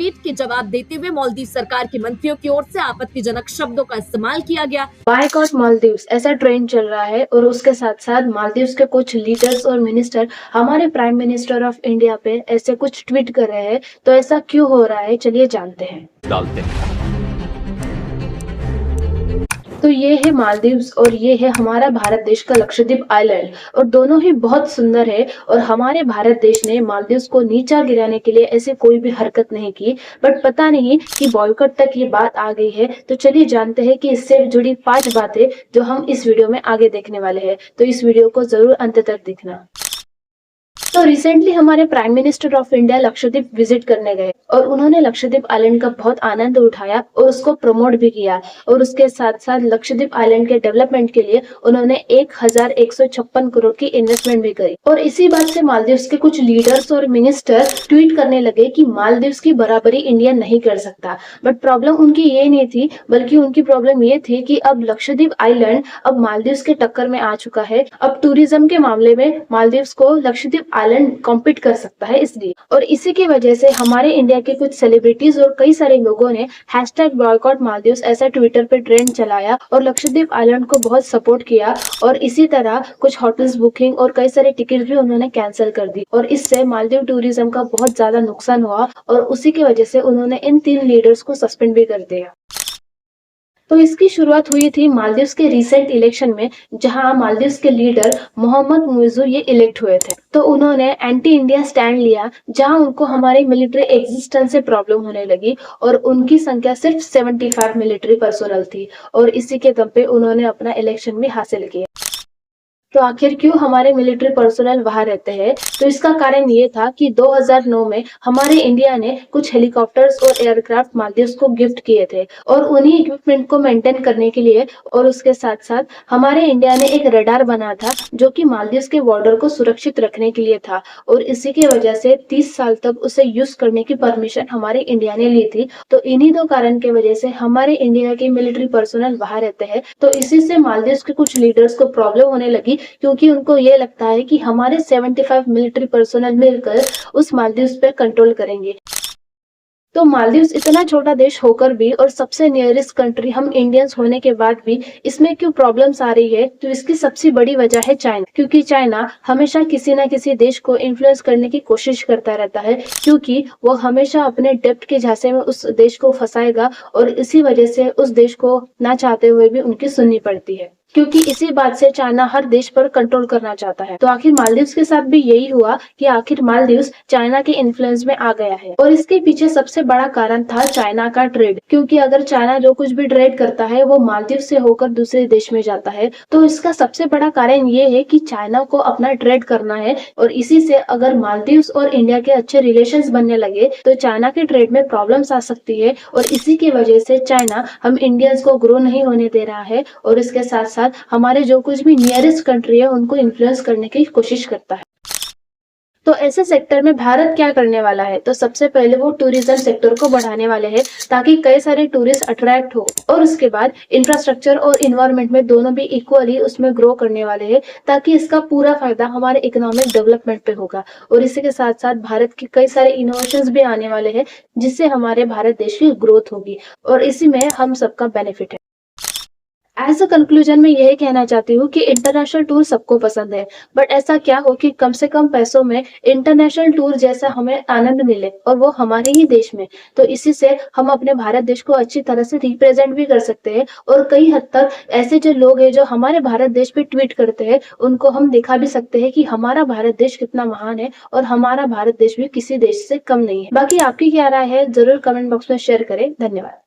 Tweet के जवाब देते हुए मालदीव सरकार के मंत्रियों की ओर से आपत्तिजनक शब्दों का इस्तेमाल किया गया। बायकॉट मालदीव्स ऐसा ट्रेंड चल रहा है और उसके साथ साथ मालदीव्स के कुछ लीडर्स और मिनिस्टर हमारे प्राइम मिनिस्टर ऑफ इंडिया पे ऐसे कुछ ट्वीट कर रहे हैं। तो ऐसा क्यों हो रहा है, चलिए जानते हैं। तो ये है मालदीव्स और ये है हमारा भारत देश का लक्षद्वीप आइलैंड, और दोनों ही बहुत सुंदर है। और हमारे भारत देश ने मालदीव्स को नीचा गिराने के लिए ऐसे कोई भी हरकत नहीं की, बट पता नहीं कि बॉयकॉट तक ये बात आ गई है। तो चलिए जानते हैं कि इससे जुड़ी 5 बातें जो हम इस वीडियो में आगे देखने वाले हैं। तो इस वीडियो को जरूर अंत तक देखना। तो रिसेंटली हमारे prime minister of India Lakshadweep visit करने गए और उन्होंने लक्षद्वीप आइलैंड का बहुत आनंद उठाया और उसको प्रमोट भी किया। और उसके साथ साथ लक्षद्वीप आइलैंड के डेवलपमेंट के लिए उन्होंने 1156 करोड़ की इन्वेस्टमेंट भी करी। और इसी बात से मालदीव्स के कुछ लीडर्स और मिनिस्टर ट्वीट करने लगे कि मालदीव्स की बराबरी इंडिया नहीं कर सकता। बट प्रॉब्लम उनकी ये नहीं थी, बल्कि उनकी प्रॉब्लम ये थी कि अब लक्षद्वीप आइलैंड अब मालदीव्स के टक्कर में आ चुका है। अब टूरिज्म के मामले में मालदीव्स को लक्षद्वीप आइलैंड कॉम्पीट कर सकता है इसलिए। और इसी की वजह से हमारे इंडिया के कुछ सेलिब्रिटीज और कई सारे लोगों ने #बॉयकॉट मालदीव्स ऐसा ट्विटर पे ट्रेंड चलाया और लक्षद्वीप आइलैंड को बहुत सपोर्ट किया। और इसी तरह कुछ होटल्स बुकिंग और कई सारे टिकट भी उन्होंने कैंसिल कर दी। और इससे मालदीव टूरिज्म का बहुत ज्यादा नुकसान हुआ और उसी की वजह से उन्होंने इन 3 लीडर्स को सस्पेंड भी कर दिया। तो इसकी शुरुआत हुई थी मालदीव्स के रिसेंट इलेक्शन में, जहां मालदीव्स के लीडर मोहम्मद मुइज़्ज़ू ये इलेक्ट हुए थे। तो उन्होंने एंटी इंडिया स्टैंड लिया, जहां उनको हमारे मिलिट्री एग्जिस्टेंस से प्रॉब्लम होने लगी और उनकी संख्या सिर्फ 75 मिलिट्री पर्सोनल थी। और इसी के दम पे उन्होंने अपना इलेक्शन भी हासिल किया। तो आखिर क्यों हमारे मिलिट्री पर्सोनल वहां रहते हैं? तो इसका कारण ये था कि 2009 में हमारे इंडिया ने कुछ हेलीकॉप्टर्स और एयरक्राफ्ट मालदीव्स को गिफ्ट किए थे। और उन्हीं इक्विपमेंट को मेंटेन करने के लिए और उसके साथ साथ हमारे इंडिया ने एक रडार बना था जो कि मालदीव्स के बॉर्डर को सुरक्षित रखने के लिए था। और इसी की वजह से 30 साल तक उसे यूज करने की परमिशन हमारे इंडिया ने ली थी। तो इन्हीं 2 कारण की वजह से हमारे इंडिया के मिलिट्री पर्सोनल वहां रहते हैं। तो इसी से मालदीव्स के कुछ लीडर्स को प्रॉब्लम होने लगी, क्योंकि उनको ये लगता है कि हमारे 75 मिलिट्री पर्सोनल मिलकर उस मालदीव्स पे कंट्रोल करेंगे। तो मालदीव्स इतना छोटा देश होकर भी और सबसे नियरेस्ट कंट्री हम इंडियंस होने के बाद भी इसमें क्यों प्रॉब्लम्स आ रही है? तो इसकी सबसे बड़ी वजह है चाइना, क्योंकि चाइना हमेशा किसी ना किसी देश को इन्फ्लुएंस करने की कोशिश करता रहता है, क्योंकि वो हमेशा अपने डेप्ट के झांसे में उस देश को फंसाएगा और इसी वजह से उस देश को ना चाहते हुए भी उनकी सुननी पड़ती है, क्योंकि इसी बात से चाइना हर देश पर कंट्रोल करना चाहता है। तो आखिर मालदीव्स के साथ भी यही हुआ कि आखिर मालदीव्स चाइना के इन्फ्लुएंस में आ गया है। और इसके पीछे सबसे बड़ा कारण था चाइना का ट्रेड, क्योंकि अगर चाइना जो कुछ भी ट्रेड करता है वो मालदीव से होकर दूसरे देश में जाता है। तो इसका सबसे बड़ा कारण ये है कि चाइना को अपना ट्रेड करना है। और इसी से अगर मालदीव्स और इंडिया के अच्छे रिलेशंस बनने लगे तो चाइना के ट्रेड में प्रॉब्लम्स आ सकती है। और इसी की वजह से चाइना हम इंडियंस को ग्रो नहीं होने दे रहा है और इसके साथ साथ हमारे जो कुछ भी नियरेस्ट कंट्री है उनको इन्फ्लुएंस करने की कोशिश करता है। तो ऐसे सेक्टर में भारत क्या करने वाला है? तो सबसे पहले वो टूरिज्म सेक्टर को बढ़ाने वाले हैं, ताकि कई सारे टूरिस्ट अट्रैक्ट हो। और उसके बाद इंफ्रास्ट्रक्चर और इन्वायरमेंट में दोनों भी इक्वली उसमें ग्रो करने वाले हैं, ताकि इसका पूरा फायदा हमारे इकोनॉमिक डेवलपमेंट पे होगा। और इसी के साथ साथ भारत के कई सारे इनोवेशंस भी आने वाले हैं, जिससे हमारे भारत देश की ग्रोथ होगी और इसी में हम सबका बेनिफिट है। एज अ कंक्लूजन में यही कहना चाहती हूँ कि इंटरनेशनल टूर सबको पसंद है, बट ऐसा क्या हो कि कम से कम पैसों में इंटरनेशनल टूर जैसा हमें आनंद मिले, और वो हमारे ही देश में। तो इसी से हम अपने भारत देश को अच्छी तरह से रिप्रेजेंट भी कर सकते हैं। और कई हद तक ऐसे जो लोग हैं जो हमारे भारत देश पे ट्वीट करते हैं, उनको हम दिखा भी सकते हैं कि हमारा भारत देश कितना महान है और हमारा भारत देश भी किसी देश से कम नहीं है। बाकी आपकी क्या राय है, जरूर कमेंट बॉक्स में शेयर करें। धन्यवाद।